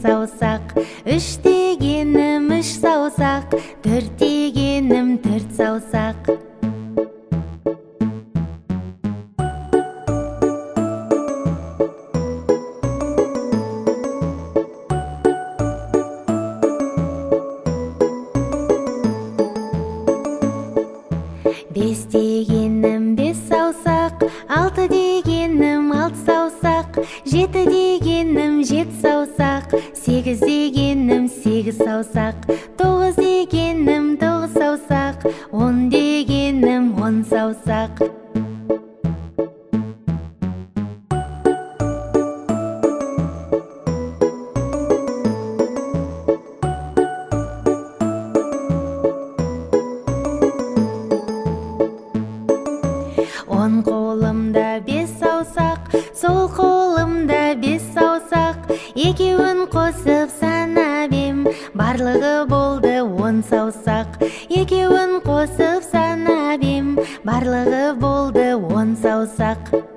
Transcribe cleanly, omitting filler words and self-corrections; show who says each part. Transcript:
Speaker 1: саусақ, үш дегенім үш саусақ, төрт дегенім төрт саусақ. Бес дегенім бес саусақ, алты дегенім алты саусақ, жеті дегенім жеті саусақ, сегіз дегенім сегіз саусақ, тоғыз дегенім тоғыз саусақ, он дегенім он саусақ. Он қолымда бес саусақ, сол қолымда бес саусақ, екеуін қосып санап ем, барлығы болды он саусақ. Екеуін қосып санап ем, барлығы болды он саусақ.